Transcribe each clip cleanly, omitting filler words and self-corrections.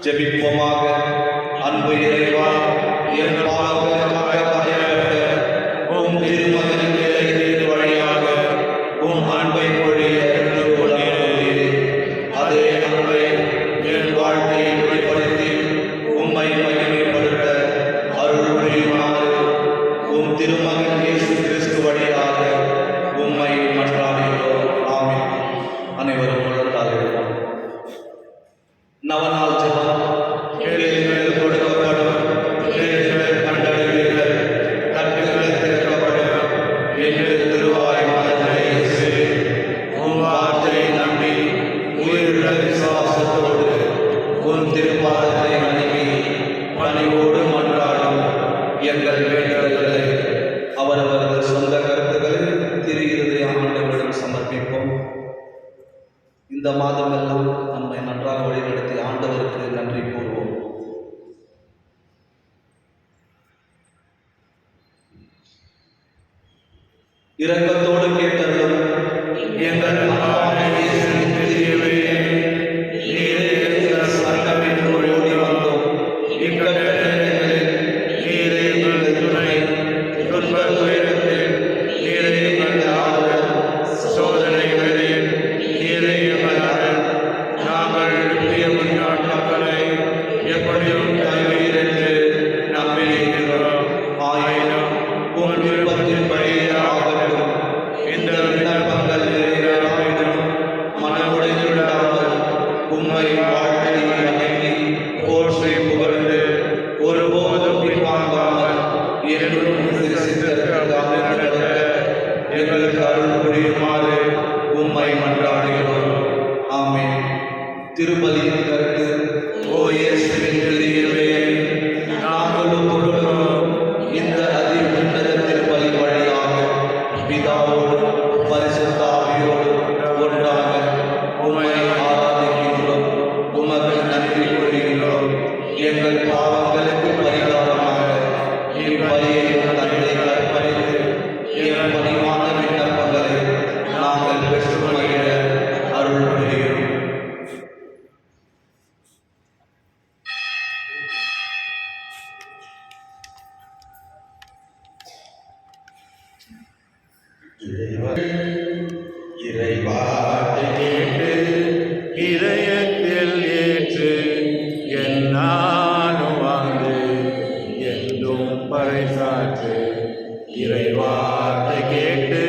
ஜெபிப்போமாக. அன்பு இறைவா, என் பாவங்களுக்காக உம் திருமகனுக்கு இறைவன் வழியாக உம் அன்பை பொழிய அதே அன்பை என் வாழ்க்கையை வெளிப்படுத்தி உம்மை மகிமைப்படுத்த அருள் புரியுமாறு உம் திருமகன் இயேசு கிறிஸ்து வழியாக உம்மை மன்றாடுகிறோம். ஆமென். அனைவரும் முழந்தால் எழுதலாம். நவநாள் ஜெபம். கேள்விகள் கொடுக்கப்படும், கேள்விகள் கண்டடைவீர்கள், தட்டுகள் திறக்கப்படும் என்று திருவாய் மலர்ந்த இயேசு உம் வார்த்தையை நம்பி உயிருள்ள விசுவாசத்தோடு உன் திருப்பாதத்தை வணங்கி பணிவோடு மன்றாடும் எங்கள் வேண்டுதல்களை அவரவர்கள் சொந்த கருத்துக்களை திரு இருதய ஆண்டவரிடம் சமர்ப்பிப்போம். இந்த மாதமெல்லாம் நம்மை நன்றாக வழிநடத்தி ஆண்டவருக்கு நன்றி கூறுவோம். இரக்கத்தோடு கேட்டதும் எங்கள் ஓடி வந்தோம். இக்கட்டங்களில் நீரே எங்கள் துணை, துன்பத் துயரத்தில் நீரே எங்கள் ஆறுதல், சோதனைகளில் நீரே எங்கள் அரண். நாங்கள் எழுப்பிய முன்னாட்களை எப்படியும் தருவீர் என்று நம்பியிருக்கிறோம். ஆயினும் உன் விருப்பத்தின்படி ஆகட்டும். இந்த விண்ணப்பங்கள் நிறைவேறாவிடும் மனமுடைந்துவிடாமல் உம்மை வாழ்த்தி வணங்கி போற்றி புகழ்ந்து ஒருபோதும் பின்வாங்காமல் என்றும் சித்தத்திற்காக நடக்க எங்களுக்கு அருள் புரியுமாறு உம்மை மன்றாடுகிறோம். ஆமென். திருப்பலியின் கருத்து. ஓ இயேசுவின் இதயமே, நாங்களும் கொடுக்கிறோம் இந்த அதி உன்னத திருப்பலி வழியாக பிதாவோடு பரிசுத்த ஆவியோடு ஒன்றாக உம்மை ஆராதிக்கின்றோம். உமக்கு நன்றி கூறுகிறோம். எங்கள் பாவங்களுக்கு பரிகாரமாக இப்பலியை தந்தை அர்ப்பணித்து எங்கள் பதிவான விண்ணப்பங்களை நாங்கள் பெற்று மகிழ அருள் புரியும். இறைவார்த்தை கேட்டு இதயத்தில் ஏற்று என்னாலும் வந்து என்றும் பறைசாற்று. இறைவார்த்தை கேட்டு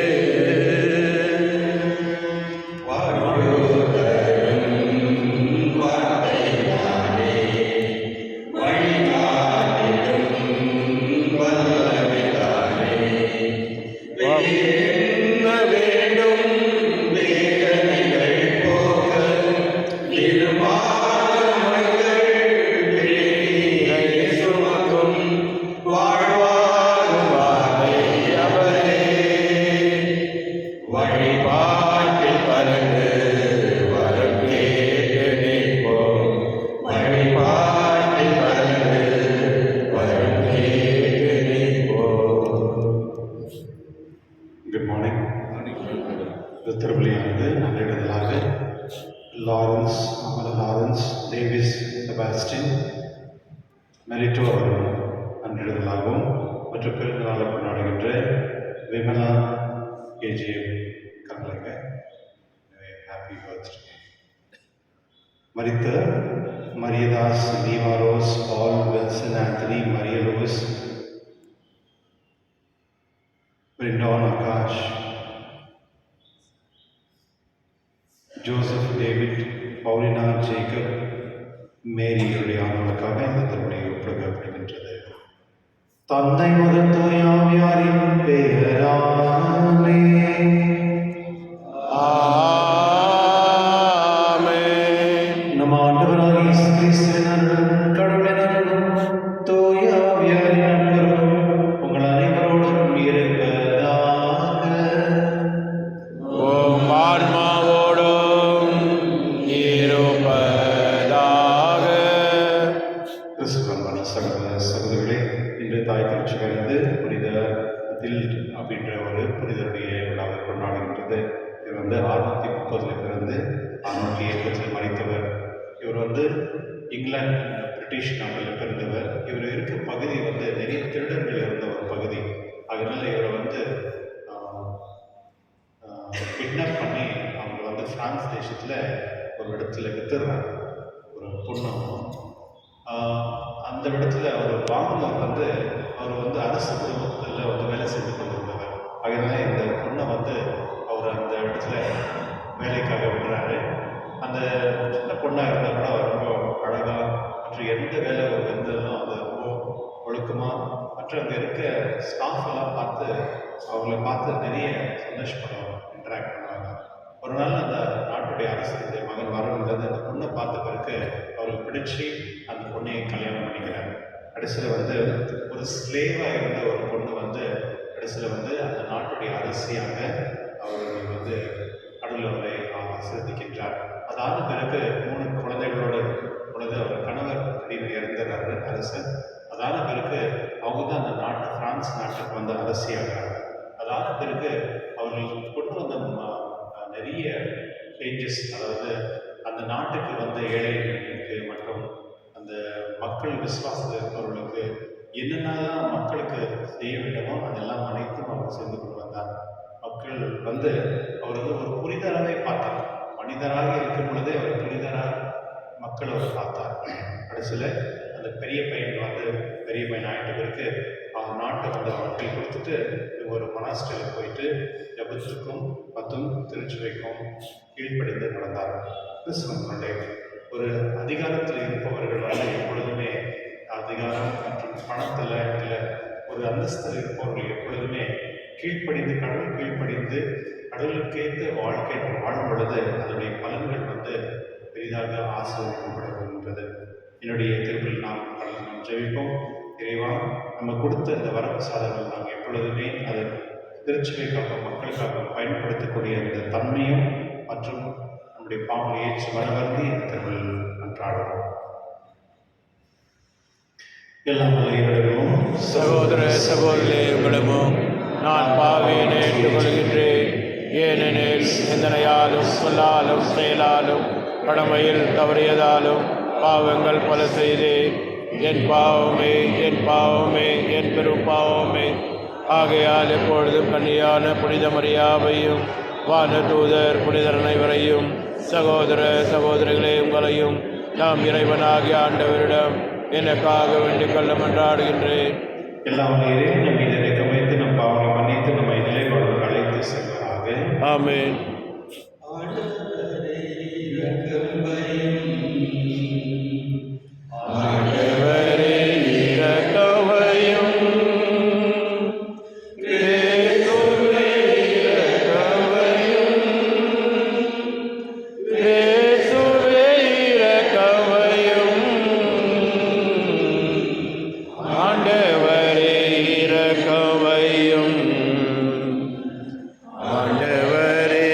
திருப்பலியானது நன்றிடுதலாக லாரன்ஸ் டேவிஸ் செபாஸ்டின் மெரிட்டோ அவர்கள் நன்றிடுதலாகவும் மற்றும் பிறந்த நாளை கொண்டாடுகின்ற விமலா கேஜிஎம் கமலங்க ஹாப்பி பர்த்டே. மரித்த மரியதாஸ், நீவாரோஸ், Paul, Wilson, Anthony, Maria Louis, பிரிண்டான், Akash, Joseph, David, Paulina, Jacob, மேரியுடைய ஆண்களுக்காக இந்த திருமணி ஒப்புக்கப்படுகின்றது. தந்தை முதல் தூயாவியாரின் பெயராலே ஆமென். நம் ஆண்டவராகிய இயேசு கிறிஸ்துவின் அருளும் கடவுளின் அருளும் தூயாவியாரின் அன்பும் உங்கள் அனைவரோடும் இருப்பதாக. உம் ஆன்மாவோடும் இருப்பதாக. கிறிஸ்துவமான சகோதர சகோதரிகளே, இன்று தாய் திருச்சபையானது புனித தில் அப்படின்ற ஒரு புனிதருடைய விழாவை கொண்டாடுகின்றது. இவர் 630 பிறந்து 607 மறைத்தவர். இவர் இங்கிலாந்து பிரிட்டிஷ் நாட்டில் பிறந்தவர். இவர் இருக்க பகுதி நிறைய திருடர்கள் இருந்த ஒரு பகுதி. அதனால இவரை கிட்னாப் பண்ணி அவங்க பிரான்ஸ் தேசத்தில் ஒரு இடத்துல வித்துடுறாங்க. ஒரு பொண்ணு அந்த இடத்துல அவர் வாங்கினவர் அவர் அரசு குடும்பத்தில் வேலை செய்து கொண்டிருந்தவர். அதனால இந்த பொண்ணை அவர் அந்த இடத்துல வேலைக்காக விடுறாரு. அந்த சின்ன பொண்ணாக இருந்தால் கூட அவர் ரொம்ப அழகாக மற்றும் எந்த வேலை அவர் வந்தாலும் அது ரொம்ப ஒழுக்கமாக மற்ற அங்கே இருக்க ஸ்டாஃப் எல்லாம் அவங்கள பார்த்து நிறைய சந்தோஷப்படுவாங்க, இன்ட்ராக்ட் பண்ணுவாங்க. ஒரு நாள் அந்த நாட்டுடைய அரசுடைய மகன் வரவங்கிறது அந்த பொண்ணை பார்த்த பிறகு அவருக்கு பிடிச்சி அந்த பொண்ணையை கல்யாணம் பண்ணிக்கிறார். கடைசியில் ஒரு ஸ்லேவாக இருந்த ஒரு பொண்ணு கடைசியில் அந்த நாட்டுடைய அரசியாக அவர் கடவுள் அவரை ஆசீர்வதிக்கின்றார். அதான பிறகு 3 குழந்தைகளோடு பொழுது அவர் கணவர் அப்படின்னு இறந்துறாரு அரசர். அதான பிறகு அவங்க தான் அந்த நாட்டு பிரான்ஸ் நாட்டுக்கு அரசியாகிறாங்க. அதான பிறகு அவர்கள் கொண்டு வந்த நிறைய சேஞ்சஸ், அதாவது அந்த நாட்டுக்கு ஏழைகளுக்கு மற்றும் அந்த மக்கள் விசுவாசத்தில் இருப்பவர்களுக்கு என்னென்னலாம் மக்களுக்கு செய்ய வேண்டுமோ அதெல்லாம் அனைத்தும் அவர் செய்து கொண்டு வந்தார். மக்கள் அவர் ஒரு புனிதராகவே பார்த்தார். மனிதராக இருக்கும் பொழுதே அவர் புனிதராக மக்கள் அவர் பார்த்தார். கடைசியில் அந்த பெரிய பையன் ஆகிட்ட பிறகு அவங்க நாட்டை மக்கள் கொடுத்துட்டு ஒரு மொனாஸ்டரியில் போயிட்டு ஜபத்துக்கும் மற்றும் திருச்சபைக்கும் கீழ்ப்படிந்து நடந்தார். கிறிஸ்துவனுடைய ஒரு அதிகாரத்தில் இருப்பவர்கள் எப்பொழுதுமே அதிகாரம் மற்றும் பணத்தில் இல்லை ஒரு அந்தஸ்தில் இருப்பவர்கள் எப்பொழுதுமே கடவுள் கீழ்ப்படிந்து கடவுளுக்கேற்ற வாழ்க்கை வாழும் பொழுது அதனுடைய பலன்கள் பெரிதாக ஆசீர்வதிக்கப்படுகின்றது. என்னுடைய திருப்பில் நாம் ஜெபிப்போம். இறைவா, நம்ம கொடுத்த இந்த வரப்பிரசாதங்கள் நாங்கள் எப்பொழுதுமே அதை திருச்சபைக்காக மக்களுக்காக பயன்படுத்தக்கூடிய இந்த தன்மையும் மற்றும் நம்முடைய பாவங்களை ஏற்று வரவர்ந்து இந்த திருவில் அன்றாடுவோம். எல்லாம் இறைவனிடமும் சகோதர சகோதரிகளே, உங்களிடமும் நான் பாவியனை ஏற்றுக்கொள்கின்றேன். ஏனெனில் சிந்தனையாலும் சொல்லாலும் செயலாலும் கடமையில் தவறியதாலும் பாவங்கள் பல செய்தேன். என் பாவமே, என் பாவமே, என் பெரும் பாவமே. ஆகையால் எப்பொழுதும் கன்னியான புனித மரியாவையும் வான தூதர் புனிதர் அனைவரையும் சகோதர சகோதரிகளே உங்களையும் நாம் இறைவனாகிய ஆண்டவரிடம் எனக்காக வேண்டிக் கொள்ள மன்றாடுகின்றேன். எல்லாம் இறைவன் நம் மீது இறக்கம் வைத்து நம் பாவங்களை மன்னித்து நம்மை நிலை வாழ்வு அழைத்து செல்வராக. ஆமென். ஆண்டவரே இரக்கமையும். இயேசுவே இரக்கமையும். இயேசுவே இரக்கமையும். ஆண்டவரே இரக்கமையும். ஆண்டவரே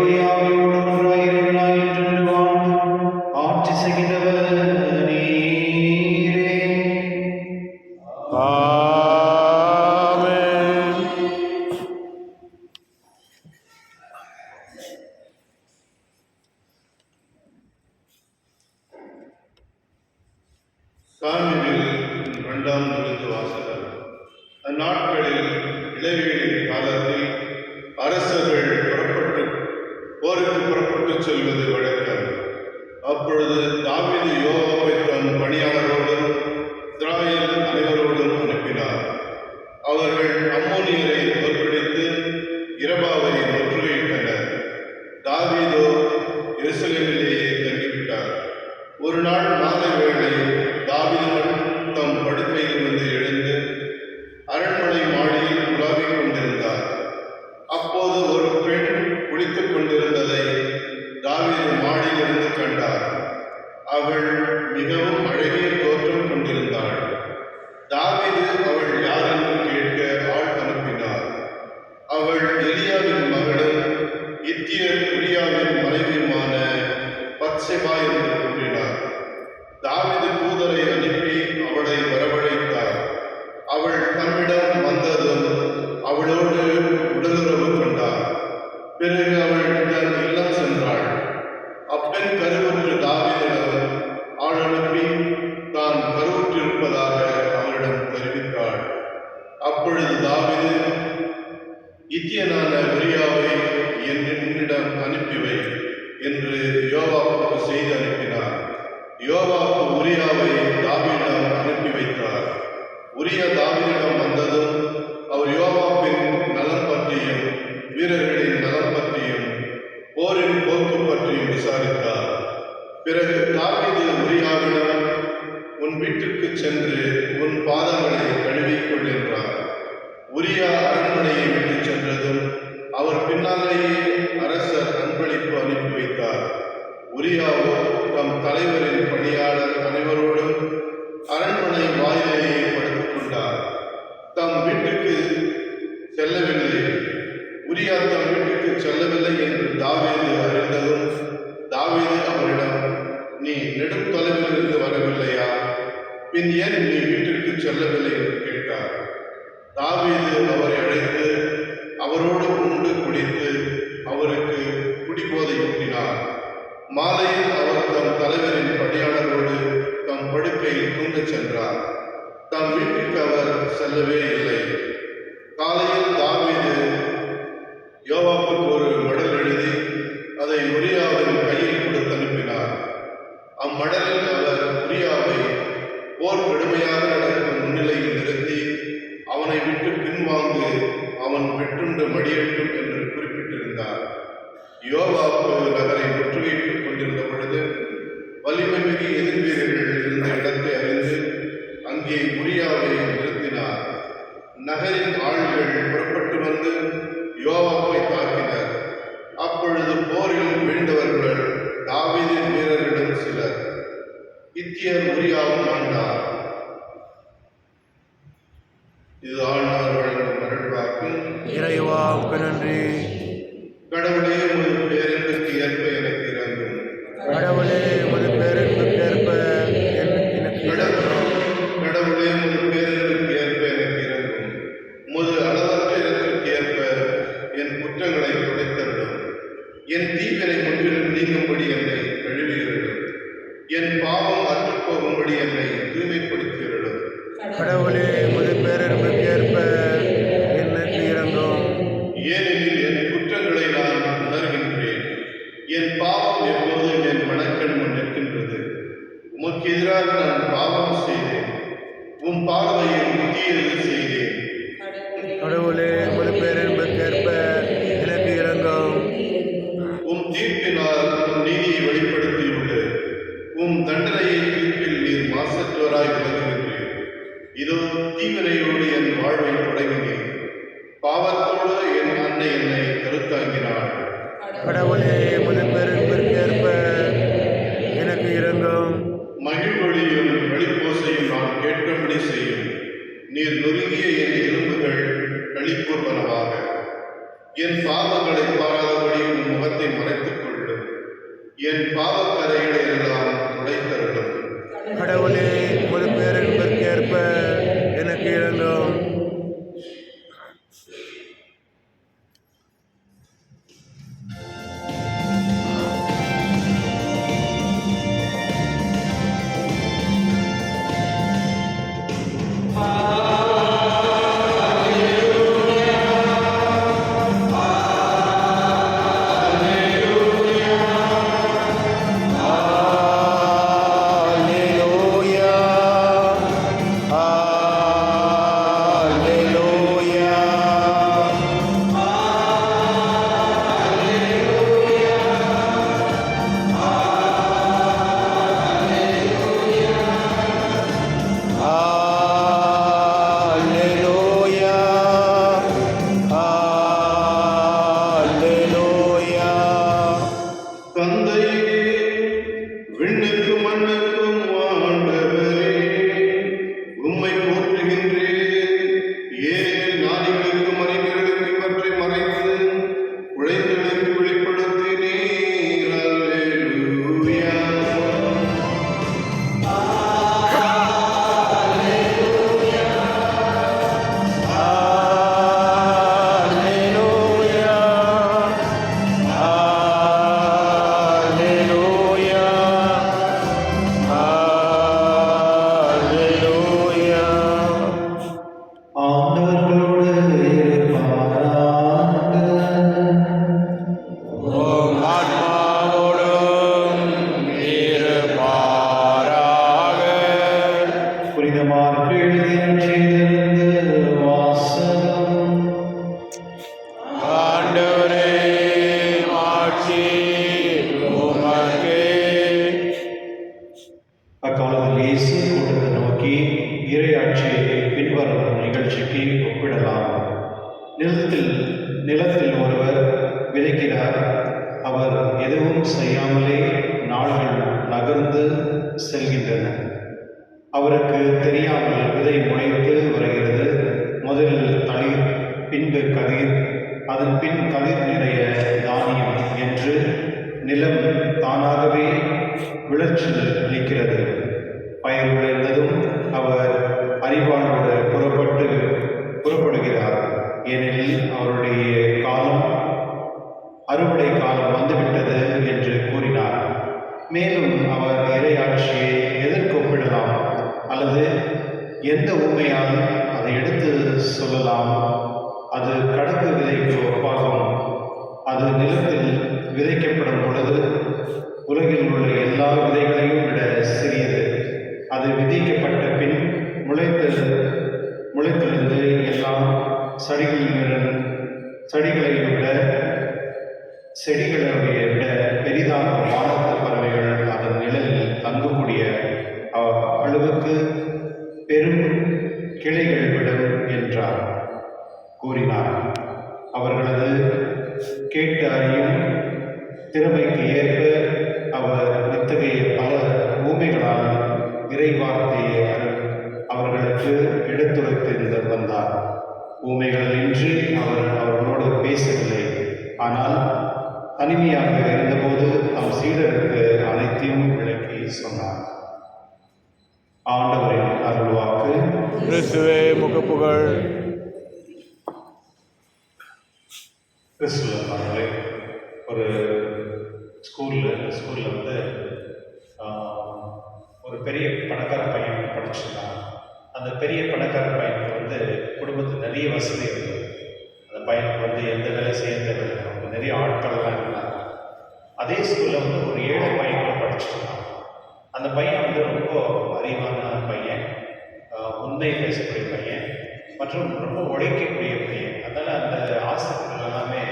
தூயாவியோடு ஒன்றாய் இறைவனாய் என்றென்று வாழ்ந்து ஆட்சி செய்கின்றவர் நீரே. ஆமென். சாமுவேல் 2ஆம் நூலுக்கு வாசகம். அந்நாட்களில் இளவேனின் காலத்தில் அரசர்கள் புறப்பட்டு செல்வது வழக்கம். அப்பொழுது தாவீது யோவாபை தம் பணியாளரோடும் இஸ்ராயேல் அனைவரோடும் அனுப்பினார். அவர்கள் அம்மோனியரை தோற்கடித்து இரபாவை முற்றுகையிட்டனர். தாவீதோ எருசலேமிலேயே தங்கிவிட்டார். ஒரு நாள் மாலை வேளை தாவீது தம் படுக்கையிலிருந்து எழுந்து அரண்மனை மாடியில் உலாவிக் கொண்டிருந்தார். அப்போது ஒரு பெண் குளித்துக் கொண்டிருந்ததை தாவீது மாடியிலிருந்து கண்டார். அவள் மிகவும் அழகிய தோற்றம் கொண்டிருந்தாள். தாவீது அவள் யார் என்று கேட்க ஆள் அனுப்பினார். அவள் எலியாவின் மகளும் இத்தியர் உரியாவின் மனைவியுமான பத்செபா என்று கூறினார். தாவீது தூதரை அனுப்பி அவளை வரவழைத்தார். அவள் தம்மிடம் வந்ததும் அவளோடு உடலுறவு கொண்டார். பிறகு அவள் தன் இல்லம் சென்றாள். அப்பெண் கருவுற்று தாவீதிடம் ஆள் அனுப்பி தான் கருவுற்றிருப்பதாக அவரிடம் தெரிவித்தாள். அப்பொழுது தாவீது, இத்தியனான உரியாவை என்னிடம் அனுப்பிவை என்று யோவாபுக்கு செய்து அனுப்பினார். யோவாபு உரியாவை தாவீதிடம் அனுப்பி வைத்தார். உரியா தாவீதிடம் வந்ததும் அவர் யோவாபின் நலம் பற்றியும் வீரர்களின் நலம் பற்றியும் போரின் போக்கு பற்றியும் விசாரித்தார். பிறகு தாவீது உரியாவிடம், உன் வீட்டிற்கு சென்று உன் பாதங்களை கழுவிக்கொள் என்றார். உரியா அரண்மனையை விட்டு சென்றதும் அவர் பின்னாலேயே அரசர் அன்பளிப்பு அனுப்பி வைத்தார். உரியாவோ தம் தலைவரின் பணியாளர் அனைவரோடும் அரண்மனை வாயிலேயே படுத்துக் கொண்டார். தம் வீட்டுக்கு செல்லவில்லை. உரியா தம் வீட்டுக்கு செல்லவில்லை என்று தாவீது அறிந்ததும் தாவீது அவரிடம், நீ நெடும் தொலைவிலிருந்து வரவில்லையா? பின் ஏன் நீ வீட்டிற்கு செல்லவில்லை என்று கேட்டார். தாவீது அவரை அழைத்து அவரோடு உண்டு குடித்து அவருக்கு குடிபோதை ஊட்டினார். மாலையில் அவர் தம் தலைவரின் பணியாளரோடு தம் படுக்கையில் தூங்கச் சென்றார். தம் வீட்டுக்கு அவர் செல்லவே இல்லை. காலையில் தாவீது யோவாபுக்கு ஒரு மடல் எழுதி அதை உரியாவின் கையில் கொடுத்து அனுப்பினார். அம்மடலில் அவர் உரியாவை போர் கடுமையாக நடக்கும் முன்னிலையில் நிறுத்தி அவனை விட்டு பின்வாங்கு, அவன் வெட்டுண்டு மடியட்டும் என்று குறிப்பிட்டிருந்தார். யோவாபு நகரை முற்றுகையிட்டுக் கொண்டிருந்த பொழுது வலிமை மிகு எதிர்வீரர்கள் இருந்த இடத்தை அறிந்து அங்கே உரியாவை நிறுத்தினார். நகரின் ஆள்கள் புறப்பட்டு வந்து யோவாபை தாக்கினர். அப்பொழுது போரில் வீழ்ந்தவர்கள் தாவீதின் வீரர்களிடம் சிலர். இத்தியர் உரியாவும் ஆண்டார். இது ஆண்டார் வழங்கும் அருள்வாக்கு. இறைவா உமக்கு நன்றி. கடவுளே, உமது பேரன்புக்கு ஏற்ப எனக்கு இறங்கும். கடவுளே உமது பேரன்புக்கேற்ப எனக்கு இறங்கும். கடவுளே, உமது பேரன்புக்கு ஏற்ப எனக்கு இறங்கும். உமது அளவற்ற இறப்பிற்கு ஏற்ப என் குற்றங்களை துடைத்தருளும். என் தீவினை முற்றிலும் நீங்கும்படி என்னை கழுவியருளும். என் பாவம் அற்றுப்போகும்படி என்னை தூய்மைப்படுத்தியருளும். கடவுளே உமது பேரன்புக்கேற்ப எனக்கு இறங்கும். ஏனெனில் என் குற்றங்களை நான் உணர்கின்றேன். என் பாவம் எப்போதும் என் மனக்கண் முன் நிற்கின்றது. உமக்கு எதிராக நான் பாவம் செய்தேன். உம் பார்வையில் தீயது செய்தேன். கடவுளே உமது பேரன்புக்கேற்ப எனக்கு இறங்கும். உம் தீர்ப்பினால் உம் நீதியை வெளிப்படுத்தியுள்ளது. உம் தண்டனையை தீர்ப்பில் நீர் மாசற்றவராய் விளங்குகின்றீர். இதோ தீவினையோடு என் வாழ்வை தொடங்கினேன். பாவத்தோடு என் அன்னை என்னை கருத்தாங்கினாள். கடவுளே உமது பேரன்புக்கேற்ப எனக்கு இறங்கும். மகிழ்வொலியும் வெளிப்போசையும் நான் கேட்கும்படி செய்யும். நீர் நொறுங்கிய என் எலும்புகள் களிப்பூர்வனவாக. என் பாவங்களை பாராதபடி உன் முகத்தை மறைத்துக் கொள்ளும். என் பாவக்கரைகளை எல்லாம் துடைத்தருளும். கடவுளே உமது பேரன்பிற்கேற்ப எனக்கு இறங்கும். அக்காலத்தில் இயேசு கூட்டத்தை நோக்கி இறையாட்சியை பின்வரும் நிகழ்ச்சிக்கு ஒப்பிடலாம். நிலத்தில் ஒருவர் விதைக்கிறார். அவர் எதுவும் செய்யாமலே நாள்கள் நகர்ந்து செல்கின்றன. அவருக்கு தெரியாமல் விதை முளைத்து வருகிறது. முதலில் தளிர், பின்பு கதிர், அதன் பின் கதிர் நிறைய தானியம் என்று நிலம் தானாகவே விளைச்சல் அளிக்கிறது. பயிர் விளைந்ததும் அவர் அறிவாளோடு புறப்படுகிறார். ஏனெனில் அவருடைய அறுவடை காலம் வந்துவிட்டது என்று கூறினார். மேலும் அவர் இறையாட்சியை எதற்கு ஒப்பிடலாம் அல்லது எந்த உண்மையால் அதை எடுத்து சொல்லலாம்? அது கடகு விதைக்கு ஒப்பாகும். அது நிலத்தில் விதைக்கப்படும் பொழுது உலகில் உள்ள எல்லா விதைகளையும் விட சிறியது. அது விதைக்கப்பட்ட பின் முளைத்தெழுந்து எல்லா செடிகளை விட பெரிதாக வானத்து பறவைகள் அதன் நிழலில் தங்கக்கூடிய அளவுக்கு பெரும் கிளைகள் விடும் என்றார் கூறினார். அவர்களது கேட்டு அறியும் திறமைக்கு ஏற்ப அவர் இத்தகைய பல ஊமைகளால் இறைவார்த்தையை அவர்களுக்கு எடுத்துரைத்து வந்தார். ஊமைகளின்றி அவர் அவர்களோடு பேசவில்லை. ஆனால் தனிமையாக இருந்தபோது தம் சீடருக்கு அனைத்தையும் விளக்கி சொன்னார். ஆண்டவரின் அருள்வாக்கு. கிறிஸ்துவே முகப்புகழ். கிறிஸ்துவ ஒரு ஸ்கூலில் வந்து ஒரு பெரிய பணக்கார பையன் படிச்சிருந்தான். அந்த பெரிய பணக்கார பையனுக்கு வந்து குடும்பத்தில் நிறைய வசதி இருந்தது. அந்த பையனுக்கு வந்து எந்த வேலை செய்ய தேவையில்லை. அவங்க நிறைய ஆட்கள்லாம் இருந்தாங்க. அதே ஸ்கூலில் வந்து ஒரு ஏழை பையன்களும் படிச்சிருந்தான். அந்த பையன் வந்து ரொம்ப அறிவான பையன், உண்மை பேசக்கூடிய பையன் மற்றும் ரொம்ப உழைக்கக்கூடிய பையன். அதனால் அந்த ஆசிரியர்கள் எல்லாமே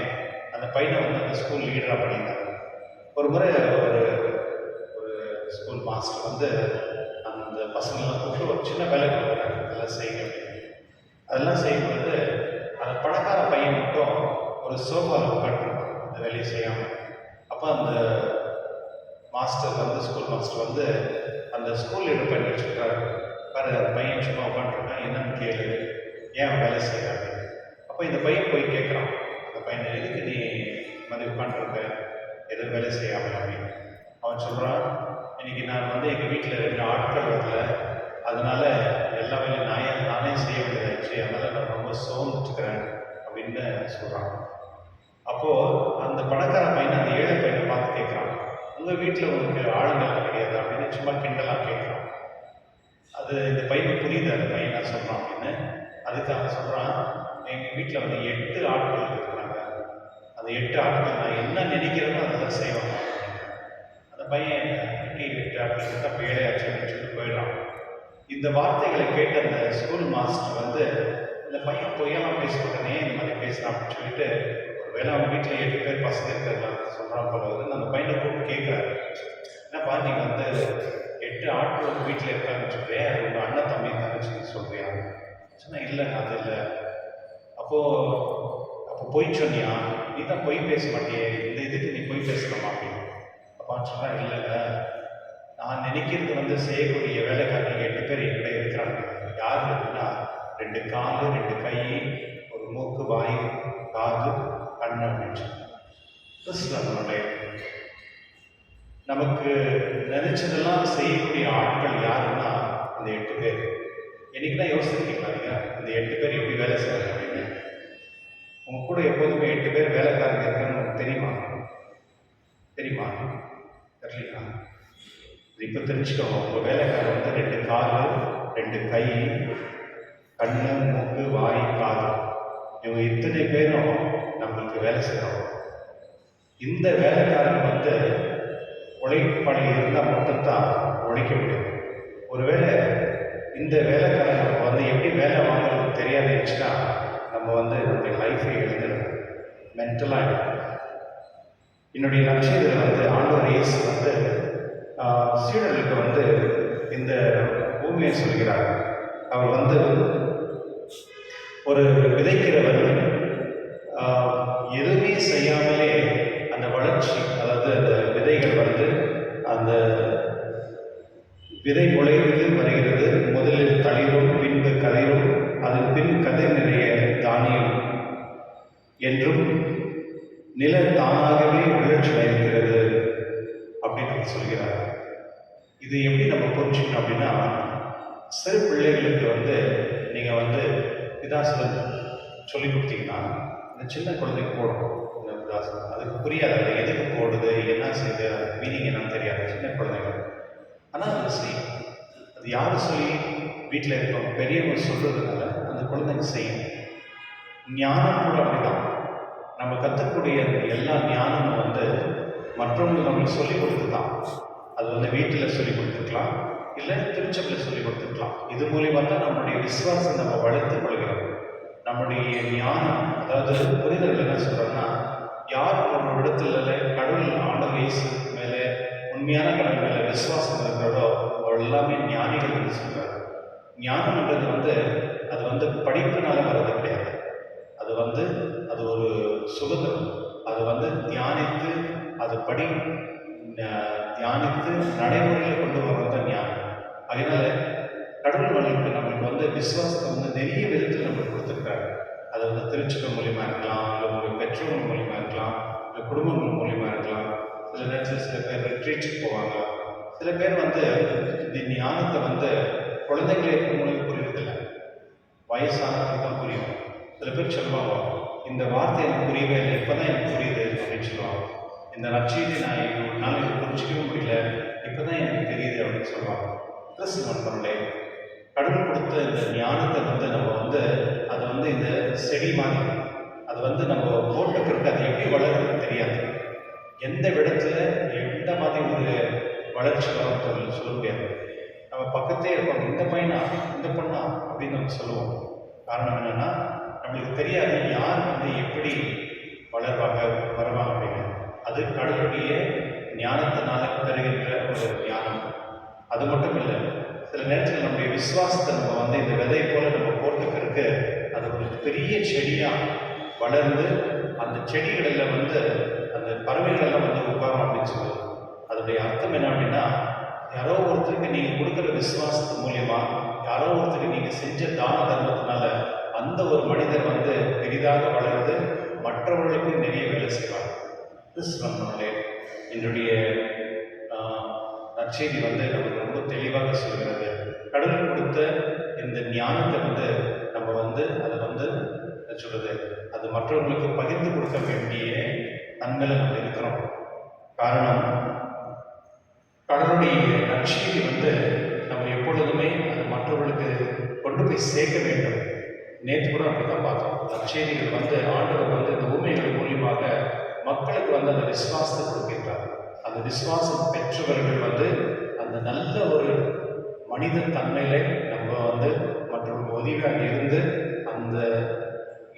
அந்த பையனை வந்து அந்த ஸ்கூல் லீடராக பண்ணியிருந்தாங்க. ஒரு முறை ஒரு ஸ்கூல் மாஸ்டர் வந்து அந்த பசங்கள்லாம் கூப்பிட்டு ஒரு சின்ன வேலை கொடுக்குறாங்க, அதெல்லாம் செய்யுங்க அப்படின்னு. அதெல்லாம் செய்யும்போது அந்த பணக்கார பையன் மட்டும் ஒரு சோஃபாவில் உட்காந்துருப்பான் அந்த வேலையை செய்யாமல். அப்போ அந்த ஸ்கூல் மாஸ்டர் வந்து அந்த ஸ்கூல் லீடர் பண்ணி வச்சுருக்காரு. பாரு, அந்த பையன் சும்மா உட்காந்துருக்கான், என்னன்னு கேளு, ஏன் வேலை செய்யறாங்க. அப்போ இந்த பையன் போய் கேட்குறான். அந்த பையனை, எதுக்கு நீ மாதிரி உட்காந்துருக்க, எதுவும் வேலை செய்யாமல் அப்படின்னு. அவன் சொல்கிறான், இன்னைக்கு நான் வந்து எங்கள் வீட்டில் 2 ஆட்கள் வரல, அதனால எல்லா வேலையும் நானே செய்ய வேண்டியதாச்சு, அதனால் நான் ரொம்ப சோர்ந்துட்டுக்கிறேன் அப்படின்னு சொல்கிறான். அப்போது அந்த பணக்கார பையனை அந்த ஏழை பையனை பார்த்து கேட்குறான், உங்கள் வீட்டில் உங்களுக்கு ஆளுங்கெல்லாம் கிடையாது அப்படின்னு சும்மா கிண்டலாக கேட்குறான். அது இந்த பையனுக்கு புரியுது, அந்த பையன் என்ன சொல்கிறான் அப்படின்னு. அதுக்காக சொல்கிறான், எங்கள் வீட்டில் வந்து 8 ஆட்கள் இருக்கிறாங்க, அந்த 8 ஆட்கள் நான் என்ன நினைக்கிறேனோ அதை தான் செய்வாங்க. அந்த பையன் 8 ஆட்கள் தான் வேலையாச்சு அப்படின்னு சொல்லி போயிடுறான். இந்த வார்த்தைகளை கேட்ட அந்த ஸ்கூல் மாஸ்டர் வந்து, இந்த பையன் பொய்யெல்லாம் பேசிக்கிட்டனே இந்த மாதிரி பேசுகிறான் அப்படின்னு சொல்லிட்டு, ஒரு வேலை அவங்க வீட்டில் 8 பேர் பசங்க இருக்கிறதா சொல்கிறான் போல வந்து அந்த பையனை கூப்பிட்டு கேட்குறாரு, என்னப்பா நீங்கள் வந்து 8 ஆட்கள் உங்கள் வீட்டில் இருக்காங்கன்னு சொல்றியா, அது உங்கள் அண்ணன் தம்பி தங்கச்சின்னு சொல்றியா? சொன்னா இல்லை, அது இல்லை. அப்போ பொய் சொன்னியா, நீ தான் பொய் பேச மாட்டியே, இந்த இதுக்கு நீ பொய் பேசலாமா அப்படின்னு. அப்பான்னு சொன்னா, இல்லைங்க, நான் நினைக்கிறது வந்து செய்யக்கூடிய வேலைக்காரங்க 8 பேர் என்கிட்ட இருக்கிறாங்க. யார் அப்படின்னா 2 கால் 2 கை, ஒரு மூக்கு, வாய், காது, கண்ணு அப்படின்னு சொன்னாங்க. நமக்கு நினைச்சதெல்லாம் செய்யக்கூடிய ஆட்கள் யாருன்னா இந்த 8 பேர். என்னைக்கு தான் யோசிச்சிருக்கீங்களா நீங்கள் இந்த 8 பேர் எப்படி வேலை செய்யறாங்க அப்படின்னு? உங்க கூட எப்போதுமே 8 பேர் வேலைக்காரங்க இருக்கான்னு உங்களுக்கு தெரியுமா? தெரியலீங்களா? இப்போ தெரிஞ்சுக்கோங்க, உங்கள் வேலைக்காரர் வந்து 2 கால் 2 கை, கண்ணு, மூக்கு, வாய், காது, இவங்க இத்தனை பேரும் நம்மளுக்கு வேலை செய்கிறோம். இந்த வேலைக்காரங்க வந்து உழைப்பணி இருந்தால் மட்டும்தான் உழைக்க முடியும். ஒருவேளை இந்த வேலைக்காரங்க வந்து எப்படி வேலை வாங்குறது தெரியாதுச்சுன்னா நம்ம வந்து நம்முடைய லைஃபை எழுதணும், மென்டலாக எழுதணும். என்னுடைய லட்சியத்தில் வந்து ஆண்டவர் இயேசு வந்து சீடர்களுக்கு வந்து இந்த பூமியை சொல்கிறார். அவர் வந்து ஒரு விதைக்கிறவர் எதுவுமே செய்யாமலே அந்த வளர்ச்சி, அதாவது அந்த விதைகள் வந்து அந்த விதை முளைந்து வருகிறது, முதலில் தளிரும் பின்பு கதிரும், அதன் பின் கதிர் நிறைய தானியம் என்றும் நில தானாகவே வளர்ச்சி அடைகிறது அப்படின்னு சொல்கிறார். இது எப்படி நம்ம புரிஞ்சுக்கணும் அப்படின்னா, சிறு பிள்ளைகளுக்கு வந்து நீங்கள் வந்து பிதாசனம் சொல்லி கொடுத்தீங்கன்னா இந்த சின்ன குழந்தைக்கு போடும் இந்த பிதாசனம், அதுக்கு புரியாது, அது எதுக்கு போடுது, என்ன செய்யுது, அது மீனிங் என்னன்னு தெரியாது சின்ன குழந்தைகள். ஆனால் அது செய்யும். அது யாரும் சொல்லி வீட்டில் இருக்கவங்க பெரியவங்க சொல்கிறதுனால அந்த குழந்தைங்க செய்யும். ஞானம் கூட அப்படிதான். நம்ம கற்றுக்கூடிய எல்லா ஞானமும் வந்து மற்றவங்களுக்கு நம்மளுக்கு சொல்லிக் கொடுத்து தான். அது வந்து வீட்டில் சொல்லிக் கொடுத்துருக்கலாம், இல்லை திருச்சபையில் சொல்லிக் கொடுத்துருக்கலாம். இது மூலிமா தான் நம்மளுடைய விசுவாசம் நம்ம வளர்த்து கொள்கிறோம். நம்முடைய ஞானம், அதாவது புரிதல் என்ன சொல்கிறோன்னா, யார் ஒரு இடத்துல கடவுள் ஆண்டவர் இயேசு மேலே, உண்மையான கடவுள் மேலே விசுவாசம் இருக்கிறதோ அவள் எல்லாமே ஞானிகள் என்று சொல்கிறார். ஞானம்ன்றது வந்து அது வந்து படிப்பினால வர்றது கிடையாது. அது வந்து அது ஒரு சுதந்திரம். அது வந்து தியானித்து, அது தியானித்து நடைமுறையில் கொண்டு வர்றது தான் ஞானம். அதனால கடவுள் நம்மளுக்கு வந்து விசுவாசத்தை வந்து நிறைய விதத்தில் நம்மளுக்கு கொடுத்துருக்காரு. அது வந்து திருச்சபை மூலியமாக இருக்கலாம், இல்லை உங்கள் பெற்றோர்கள் மூலியமாக இருக்கலாம், இல்லை குடும்பங்கள் மூலியமாக இருக்கலாம். சில நேரத்தில் சில பேர் ரிட்ரீட்டுக்கு போவாங்க. சில பேர் வந்து இந்த ஞானத்தை வந்து குழந்தைங்களே இருக்கும்போது புரியுறதில்லை, வயசானதுக்கு தான் புரியும். சில பேர் சொல்லுவாங்க, இந்த வார்த்தை எனக்கு புரியவே இல்லை, இப்போ தான் எனக்கு புரியுது அப்படின்னு சொல்லுவாங்க. இந்த லட்சியத்தை நான் ஒரு நாள் எனக்கு புரிஞ்சிக்கவே முடியல, இப்போ தான் எனக்கு தெரியுது அப்படின்னு சொல்லுவாங்க. ப்ளஸ் நண்பர்களே, கடவுள் கொடுத்த இந்த ஞானத்தை வந்து நம்ம வந்து அதை வந்து இந்த செடி மாதிரி, அது வந்து நம்ம போட்ட பிறகு அது எப்படி வளருதுன்னு தெரியாது. எந்த விடத்துல எந்த மாதிரி ஒரு வளர்ச்சி வரும் சொல்ல முடியாது. நம்ம பக்கத்தே இருப்பாங்க, இந்த பையனா இந்த பொண்ணா அப்படின்னு நம்ம சொல்லுவோம். காரணம் என்னன்னா, நம்மளுக்கு தெரியாது யார் வந்து எப்படி வருவாங்க அப்படின்னு. அது கடவுளுடைய ஞானத்தினால பெறுகின்ற ஒரு ஞானம். அது மட்டும் இல்லை, சில நேரத்தில் நம்முடைய விசுவாசத்தை நம்ம வந்து இந்த விதை போல நம்ம போட்ட பிறகு அது ஒரு பெரிய செடியாக வளர்ந்து அந்த செடிகளில் வந்து அந்த பறவைகளெல்லாம் வந்து உட்காரும் அப்படின்னு சொல்லுவோம். அதனுடைய அர்த்தம் என்ன அப்படின்னா, யாரோ ஒருத்தருக்கு நீங்கள் கொடுக்குற விசுவாசத்து மூலியமா, யாரோ ஒருத்தருக்கு நீங்கள் செஞ்ச தான தர்மத்தினால அந்த ஒரு மனிதர் வந்து பெரிதாக வளர்ந்து மற்றவர்களுக்கு நிறைய வேலை செய்வார். கிறிஸ்துவனுடைய என்னுடைய நற்செய்தி வந்து நமக்கு ரொம்ப தெளிவாக சொல்கிறது. கடவுள் கொடுத்த இந்த ஞானத்தை நம்ம அதை சொல்றது அது மற்றவர்களுக்கு பகிர்ந்து கொடுக்க வேண்டிய தன்மையில் நம்ம இருக்கிறோம். காரணம், கடவுளுடைய நற்செய்தி நம்ம எப்பொழுதுமே அது மற்றவர்களுக்கு கொண்டு போய் சேர்க்க வேண்டும். நேற்று கூட அப்படி தான் பார்த்தோம். நற்செய்திகள் ஆண்டவர் இந்த ஊமைகள் மூலியமாக மக்களுக்கு அந்த விசுவாசத்தை கொடுக்கின்றார். அந்த விசுவாசம் பெற்றவர்கள் அந்த நல்ல ஒரு மனித தன்மையில நம்ம மற்றவர்களுக்கு உதவியாக இருந்து அந்த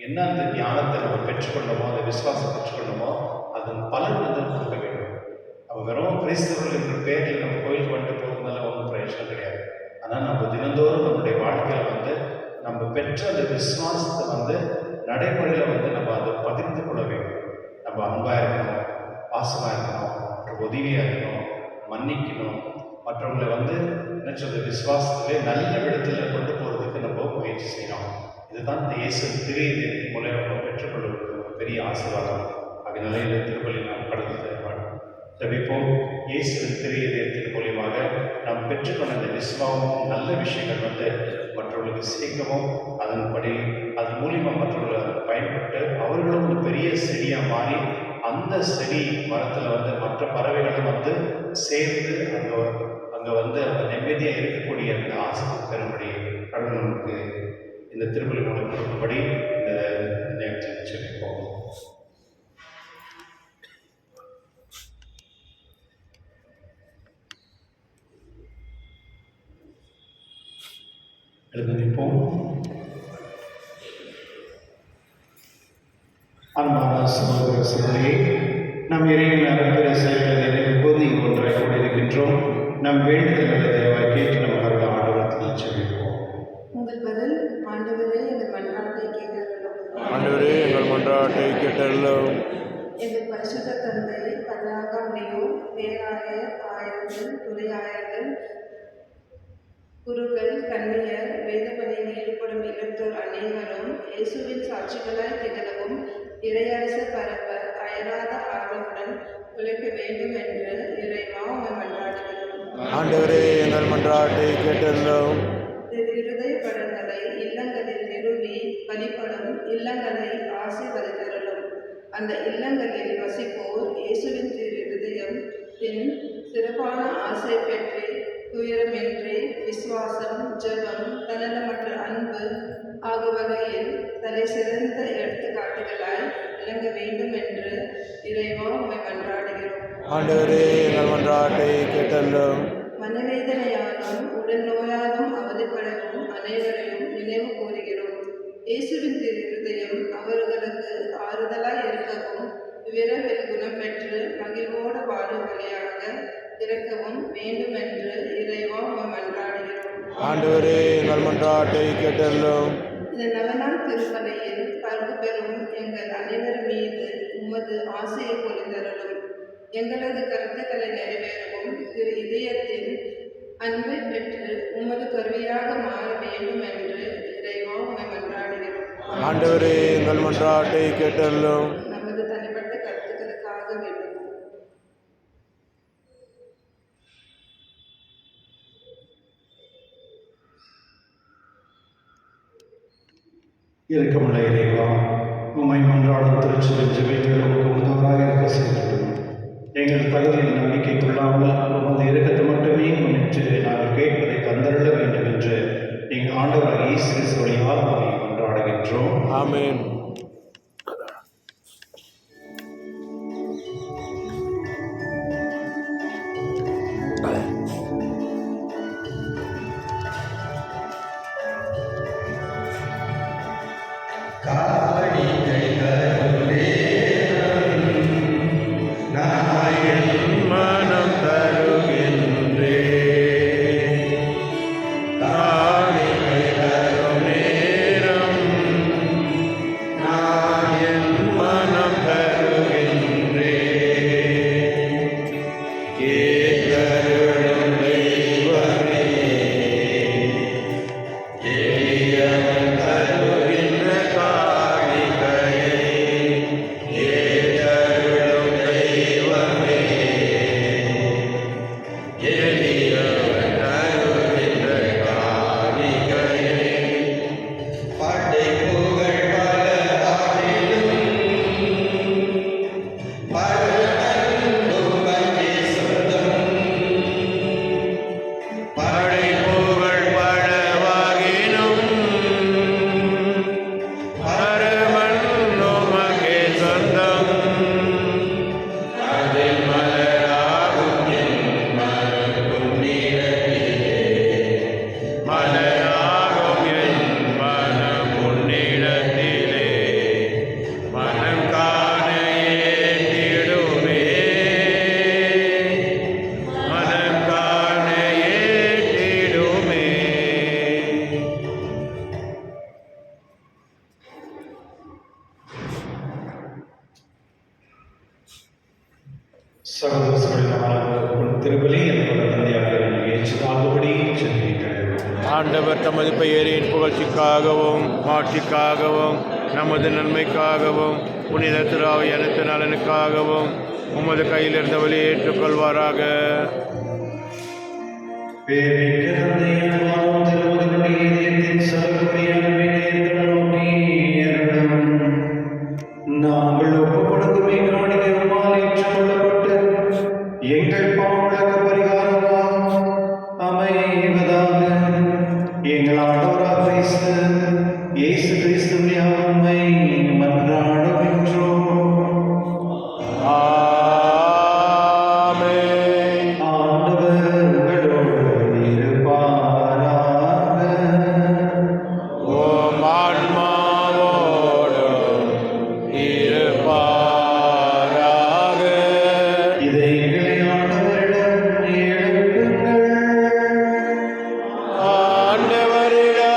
அந்த ஞானத்தை நம்ம பெற்றுக்கொள்ளமோ, அந்த விசுவாசம் பெற்றுக்கொள்ளமோ, அதன் பலன் கொடுக்க வேண்டும். நம்ம வெறும் கிறிஸ்தவர்கள் என்ற பேரில் நம்ம கோயிலுக்கு வந்துட்டு போகிறதுனால ஒன்றும் பிரயோஜனம் கிடையாது. ஆனால் நம்ம தினந்தோறும் நம்மளுடைய வாழ்க்கையில் நம்ம பெற்ற அந்த விசுவாசத்தை நடைமுறையில் நம்ம அதை பகிர்ந்து கொள்ள வேண்டும். நம்ம அன்பாக இருக்கணும், பாசமாக இருக்கணும், மற்ற உதவியாக இருக்கணும், மன்னிக்கணும், மற்றவங்களை என்ன சொல்றது விசுவாசத்திலே நல்ல இடத்துல கொண்டு போகிறதுக்கு நம்ம முயற்சி செய்யணும். இதுதான் இந்த இயேசு திரு இதயத்தின் மூலம் நம்ம பெற்றுக்கொள்வதற்கு ஒரு பெரிய ஆசீர்வாதம். அதனால இந்த திருப்பலி நாம் கடந்து ஜெபிப்போம். இயேசு திரு இதயத்தின் மூலியமாக நாம் பெற்றுக்கொண்ட இந்த விசுவாசம் நல்ல விஷயங்கள் மற்றவர்களுக்கு சேர்க்கவும், அதன்படி அதன் மூலியமாக மற்றவர்கள் பயன்பட்டு அவர்களும் ஒரு பெரிய செடியாக மாறி அந்த செடி மரத்தில் மற்ற பறவைகளும் சேர்ந்து அங்கே அந்த நிம்மதியாக இருக்கக்கூடிய அந்த ஆசை பெறும்படி கடவுள் நமக்கு இந்த திருப்பலி மூலம் கொடுக்கும்படி இந்த நேரத்தில் சொல்லிப்போம். எழுந்திருப்போம். அன்பான சகோதர சகோதரியே, நம் இறைவன் அருள்பெற செயல்களை நினைவுபோது இங்கு ஒன்றாய் கொண்டிருக்கின்றோம். நம் வேண்டுதல்களை தயவாய் கேட்டு நம் கருட ஆண்டவரத்தில் செவிப்போம். உங்கள் பதில், ஆண்டவரே எங்கள் மன்றாட்டை கேட்டருளும். ஆண்டவரே எங்கள் மன்றாட்டை கேட்டருளும். எங்கள் பரிசுத்த தந்தை, பதாகமையோர், பேராயர், ஆயர்கள், துறையாயர்கள், குருக்கள், கன்னியர், வேதபணியில் ஈடுபடும் இல்லத்தோர் அனைவரும் இயேசுவின் சாட்சிகளாய் திகழவும் இறையரசு பரப்ப அயராத ஆர்வமுடன் உழைக்க வேண்டும் என்று இறைவா உம்மை மன்றாடுகிறோம். ஆண்டவரே எங்கள் மன்றாட்டை கேட்டருளும். இருதய படங்களை இல்லங்களில் நிறுவி வழிபடும் இல்லங்களை ஆசீர்வதித்தருளும். அந்த இல்லங்களில் வசிப்போர் இயேசுவின் திரு இருதயம் சிறப்பான ஆசை பெற்று துயரமின்றி விசுவாசம், ஜெபம், தன்னலமற்ற அன்பு ஆகிய வகையில் தலை சிறந்த எடுத்துக்காட்டுகளாய் விளங்க வேண்டும் என்று இறைவா உம்மை மன்றாடுகிறோம். ஆண்டவரே எங்கள் மன்றாட்டை கேட்டருளும். மனவேதனையாலும் உடல் நோயாலும் அவதிப்படவும் அனைவரையும் நினைவு கூறுகிறோம். இயேசுவின் திரு இருதயம் அவர்களுக்கு ஆறுதலாய் இருக்கவும் விரைவில் குணம் பெற்று மகிழ்வோடு வாழும் வழியாக இறக்கவும் வேண்டும் என்று இறைவா உம்மை மன்றாடுகிறோம். ஆண்டவரே எங்கள் மன்றாட்டை கேட்டருளும். இந்த நவநாள் திருப்பலியில் பங்கு பெறும் எங்கள் அனைவர் மீது உமது ஆசையை பொழிந்தருளும். எங்களது கருத்துக்களை நிறைவேறவும் திரு இதயத்தின் அன்பை பெற்று உமது கருவியாக மாற வேண்டும் என்று இறைவா உம்மை மன்றாடுகிறோம். ஆண்டவரே எங்கள் மன்றாட்டை கேட்டருளும். நமது தனிப்பட்ட கருத்துக்களுக்காக வேண்டும். இரக்கமுள்ள இறைவா, உம்மை மன்றாடும் திருச்சபையின் ஜெபங்கள் உமக்கு உதவராக இருக்க செய்துள்ளோம். எங்கள் தகுதியில் நம்பிக்கை கொள்ளாமல் உமது இரக்கத்தை மட்டுமே முன்னிட்டு நாங்கள் கேட்பதை தந்தருள வேண்டும் என்று எங்கள் ஆண்டவர் இயேசு கிறிஸ்து வழியாக உம்மை மன்றாடுகின்றோம். ஆமென். மனம் தருகின்றே காணிக்கை தரும் நேரம் திருப்பலி என்பது தந்தையாக ஏற்றுதாகுபடி சென்றீர்கள். ஆண்டவர் தமது பெயரின் புகழ்ச்சிக்காகவும் மாட்சிக்காகவும் நமது நன்மைக்காகவும் புனித திராவை அனைத்து நலனுக்காகவும் உமது கையில் இருந்தவழி ஏற்றுக்கொள்வாராக. பேரிக்க தந்தையின் வாழும் திருமகனுடைய இதயத்தின் சகோதரிய அன்பினை நோக்கி அருளும். நாங்கள் ஒப்புக்கொடுக்குமே காணிக்கையுமால் ஏற்றுக்கொள்ளப்பட்டு எங்கள் பாவங்களுக்கு பரிகாரமாக அமைவதாக. எங்கள் ஆண்டவராக இயேசு கிறிஸ்துவின் உம்மை மன்றாடுகின்றோம். ஆமென். ஆண்டவர் உங்களோடு இருப்பாராக. ஓம் ஆன்மாவோடும் இருப்பாராக. இதயங்களை ஆண்டவரிடம் எழுப்புங்கள். ஆண்டவரிடம்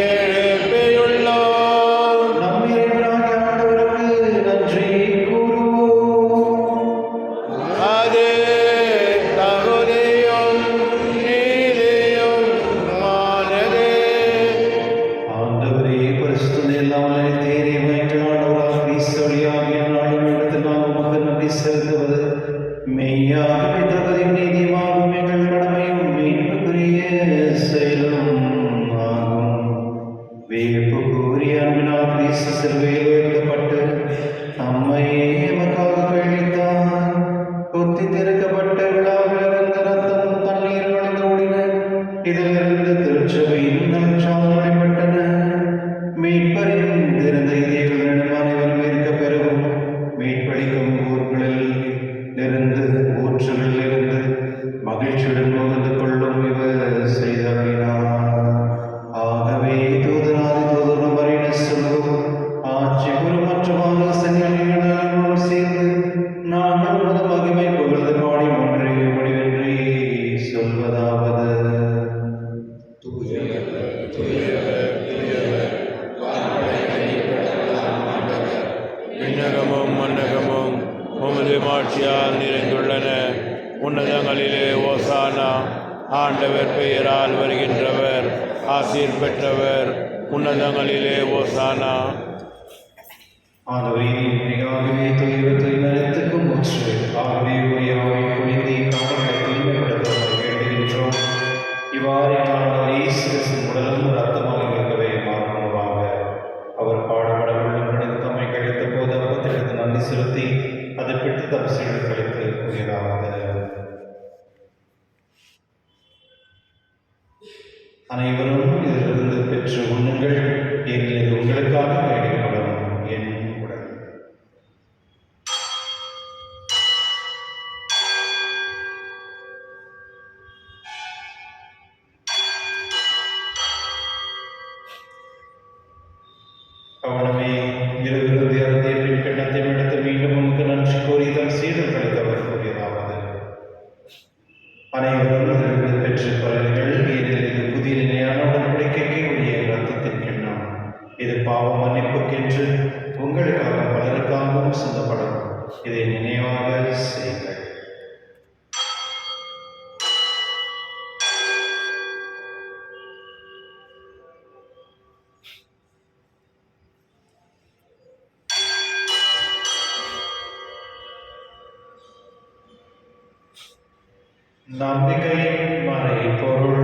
எழுப்பியுள்ளோம். நம் இறைவனாகிய ஆண்டவருக்கு நன்றி கூறுவோம். அது தகுதியும் நீதியும் ஆனதே. ஆண்டவரே பரிசுத்த இல்லாமல் தேறி வைங்கள். ஆண்டவராக கிறிஸ்துவியாகிய நாளும் இடத்தில் நாம் உமக்கு நன்றி செலுத்துவது மெய்யாகவே தகுதியும் நீதியுமாகும் எங்கள் கடமையும் மீட்புக்குரிய செயலும் ஆகும். வியப்பு கூறிய அன்பினால் கிறிஸ்து சிலுவையில் உயர்த்தப்பட்டு நம்மையே எமக்காக கழித்தார். கொத்தி திறக்கப்பட்ட விழாவில் இருந்த ரத்தம் தண்ணீர் வழிந்து ஓடின. இதிலிருந்து திருச்சபையின் நற்சாதனை வெளிப்பட்டன. மீட்பரின் திறந்த இதயங்களிடம் அனைவரும் இருக்க பெறவும் மீட்பளிக்கும் ஊர்களில் இருந்து ஊற்றுகளில் இருந்து மகிழ்ச்சியுடன் முகந்து கொள்ளும் இவர் செய்தருளினார். ஆகவே தூதராதி தூதரும் வரையின சொல்லுவோம் ஆட்சி குரு மற்றும் ஆலோசனைகளோடு சேர்ந்து நாங்கள் உமது மகிமை புகழ்ந்து பாடி ஒன்றே முடிவின்றி சொல்வதாவது. விண்ணகமும் மன்னகமும் உமது மாட்சியால் நிறைந்துள்ளன. உன்னதங்களிலே ஓசானா. ஆண்டவர் பெயரால் வருகின்றவர் ஆசீர் பெற்றவர். உன்னதங்களிலே ஓசானா. ஆகவே மிகாகவே தூய்மரத்துக்கும் முற்று. ஆகவே உரியாவை புனிதி காவலை தூய்மைப்படுத்த வேண்டுகின்றோம். இவ்வாறு ஆண்டவர் இயேசு கிறிஸ்துவின் உடலும் ரத்தமாக இருக்கவே மாறுவாங்க. அவர் பாடுபட உள்ளம் படைத்து தம்மை கழித்த போது அப்பத்திற்கு நன்றி செலுத்தி அதை பெற்று தம் சீடர்களுக்கு கூறியதாவது. அனைவரும் இதிலிருந்து பெற்று உண்ணுங்கள். ஏனெனில் இது உங்களுக்காக கைவிடப்படும் என் உடல். கவனமே இருவிருந்து அருந்திய பின் கிண்ணத்தை எடுத்து மீண்டும் உனக்கு நன்றி கூறி தம் சீடர்களுக்கு அவர் கூறியதாவது. அனைவரும் இதிலிருந்து பெற்று கொள்ளுங்கள். ஏனெனில் இது புதிய நிலையான உடன்படிக்கைக்கு உரிய இரத்தத்தின் கிண்ணம். இது பாவ மன்னிப்புக்கென்று உங்களுக்காக பலருக்காகவும் சிந்தப்படும். இதை நினைவாக செய்யுங்கள். நம்பிக்கையின் மறைபொருள்.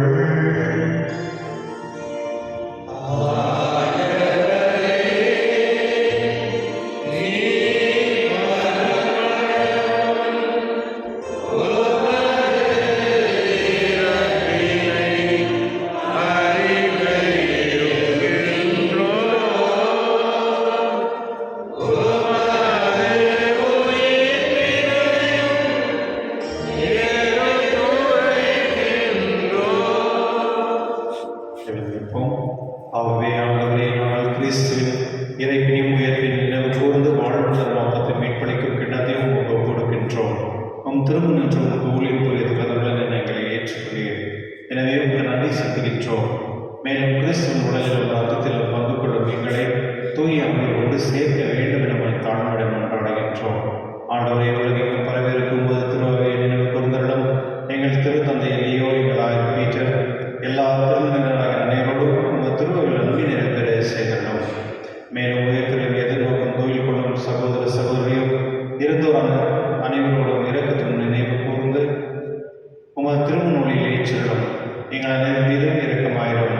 ஆகவே ஆண்டவரே, நாங்கள் கிறிஸ்துவின் இறைப்பினையும் உயர்ப்பின் நினைவு கூர்ந்து வாழ்வுள்ள நோக்கத்தை மீட்பளிக்கும் கிண்ணத்தையும் உங்களுக்கு கொடுக்கின்றோம். உம் திரும்ப நின்று உங்கள் ஊழியர் புரிய கதவுடன் எங்களை ஏற்றுக்கொள்கிறேன். எனவே உங்கள் நன்றி செலுத்துகின்றோம். மேலும் கிறிஸ்துவின் உடலிலும் ரத்தத்திலும் பங்கு கொள்ளும் எங்களை தூய அன்பை கொண்டு சேர்க்க வேண்டும் என தாழ்மையுடன் கொண்டாடுகின்றோம். ஆண்டவரை உலகெங்கும் பரவேறு அனைவரோடும் இரக்கத்துடன் நினைவு கூர்ந்து உமது திருமுன்னிலையில் ஏற்றிடும் எங்கள் அனைவரும் மீதும் இரக்கமாயிரும்.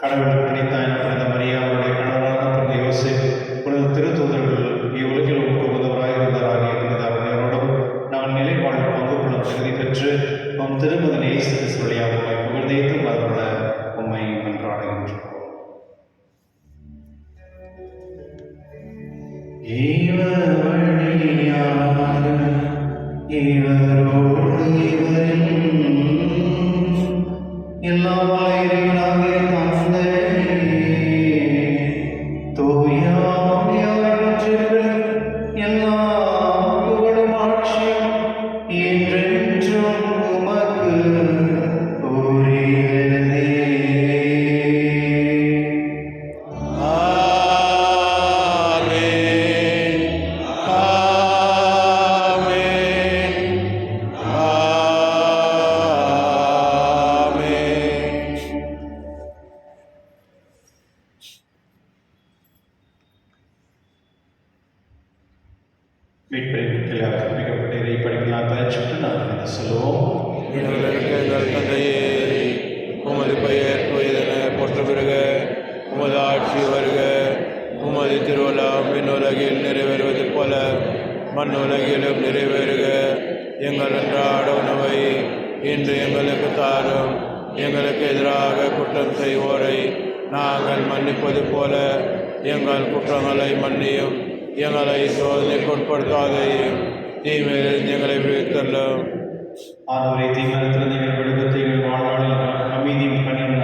கடவுள் கணித்தாயின் புனித மரியா, அவருடைய கணவரான புனித யோசேப்பு, புனித திருத்தூதர்கள், இவ்வுலகில் உமக்கு உதவராக இருந்தாராகிய புனித அனைவரோடும் நாங்கள் நிலை வாழ்வு பங்கு கொள்ளும் தகுதி பெற்று உம் திருமகன் இயேசு கிறிஸ்து வழியாக உம்மை புகழ்ந்தேத்தும் அருள உம்மை மன்றாடுகின்றோம். இவர் வழியாக இவரோடு இவரில் எல்லாம் இறைவனாகிய தந்தையே, தூயாவியாயிற்றிருக்கிற எல்லா புகழும் ஆட்சியும் என்றென்றும் உமக்கு உரியதே. மீட்பரின் கற்பிக்கப்பட்ட இதை படிக்கலாம் பயிற்சிட்டு நாங்கள் என்ன சொல்லுவோம். எங்கள் தந்தையே, உமது பெயர் தூயதென போற்ற பிறக, உமது ஆட்சி வருக, உமது திருவிழாம் விண்ணுலகில் நிறைவேறுவது போல மண்ணுலகிலும் நிறைவேறுக. எங்கள் அன்றாட உணவை இன்று எங்களுக்கு தாரும். எங்களுக்கு எதிராக குற்றம் செய்வோரை நாங்கள் மன்னிப்பது போல எங்கள் குற்றங்களை மன்னியும். எங்களை சோதனைக்கு உட்படுத்தாதையும் தீமையிலிருந்து எங்களை விடுவித்தள்ளும். ஆண்டவரே, தீமையிலிருந்து எங்கள் விடுவித்து எங்கள் வாழ்நாளில் அமைதியும் கனியும்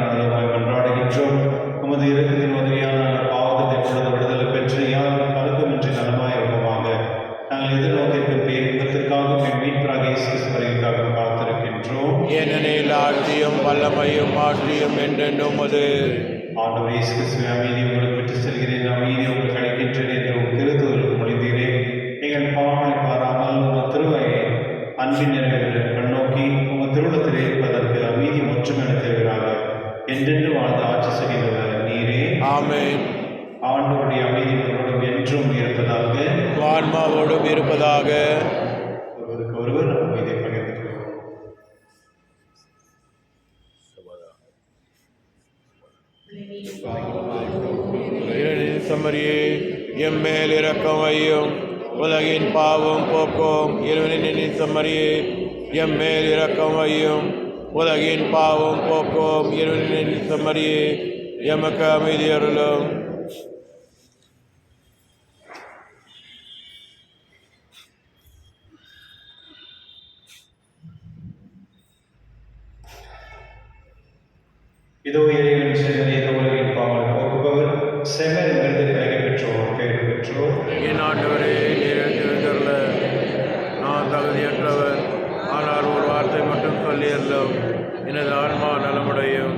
கொண்டாடுகின்றோம். உமது இரக்கத்தின் உதவியால் நாங்கள் பாவத்தை பொழுது விடுதலை பெற்று யாரும் கலக்கமின்றி நலமாய் இருப்போமாக. நாங்கள் எதிர்நோக்கிற்கும் பேரின்பத்திற்காக மீட்பராக இயேசு கிறிஸ்து வருகைக்காக காத்திருக்கின்றோம். ஏனெனில் ஆட்சியும் வல்லமையும் ஆட்சியும் என்றென்றும் உமது. ஆண்டவர் இயேசு கிறிஸ்துவை அமைதி உங்களுக்கு விட்டு செல்கிறேன், அமைதி உங்களுக்கு அளிக்கின்றேன் என்று திருத்தூதருக்கு மொழிந்தீரே. நீங்கள் பாவங்களை பாராமல் உங்கள் திருவையை அன்பின் நிறைவேற கண்ணோக்கி உங்கள் திருவுளத்தில் இருப்பதற்கு அமைதி ஒற்றுமை தருகிறாக. என்றென்று வாழ்ந்து ஆட்சி செய்கிறவர் நீரே. ஆமென். ஆண்டவருடைய அமைதி உங்களோடும் என்றும் இருப்பதாக, ஆன்மாவோடும் இருப்பதாக. ஒருவருக்கு ஒருவர் அமைதியை பகிர்ந்து கொள்வோம். சமரியே, எம்மேல் இரக்கம் வையும். உலகின் பாவம் போக்கும் இறைவனின் சமரியே, எம்மேல் இரக்கம் வையும். உலகின் பாவம் போக்கும் இறைவனின் சமரியே, எமக்கு அமைதி அருளும். இதோ இறைவன் செல்வனே, உலகின் பாவங்களை போக்குபவர், செம்மறி விருது பெயர் பெற்றோர் பெயர் பெற்றோர். என் ஆண்டவரே, நீர் எழுந்தருள நான் தகுதியற்றவர். ஆனால் ஒரு வார்த்தை மட்டும் சொல்லியறலும் எனது ஆன்மா நலமுடையும்.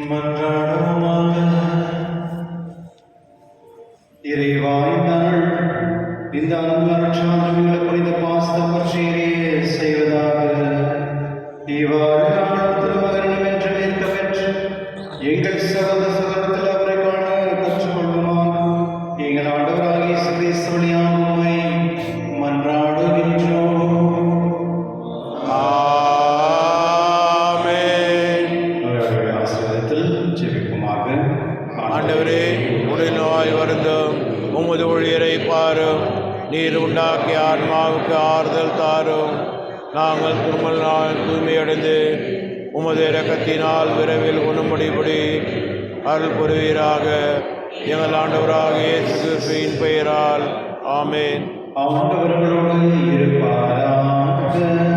மன்றாடுவோமாக. இறைவா, இந்த அன்பு புனித பாஸ்த பற்றியே செய்வதாக இவ்வாறு நானும் திருமகனும் என்று ஏற்க பெற்று எங்கள் சகோதர சகோதரத்தில் அவரை காண கற்றுக்கொள்வோமாக. எங்கள் ஆண்டவராகிய இயேசு கிறிஸ்து வழியாக உம்மை மன்றாடுகின்றோம். ஆமென். அவருடைய ஆசீர்வாதத்தில் ஜெபிப்போமாக. ஆண்டவரே, உடைய நோய் வருந்தும் உமது ஊழியரை பாரும். நீர் உண்டாக்கிய ஆன்மாவுக்கு ஆறுதல் தாரும். நாங்கள் திருமல் தூய்மையடைந்து உமது இரக்கத்தினால் விரைவில் குணமுடிபடி அருள் புரிவீராக. எங்கள் ஆண்டவராக இயேசு கிறிஸ்துவின் பெயரால் ஆமென். ஆண்டவர்களோடு இருப்பாராக.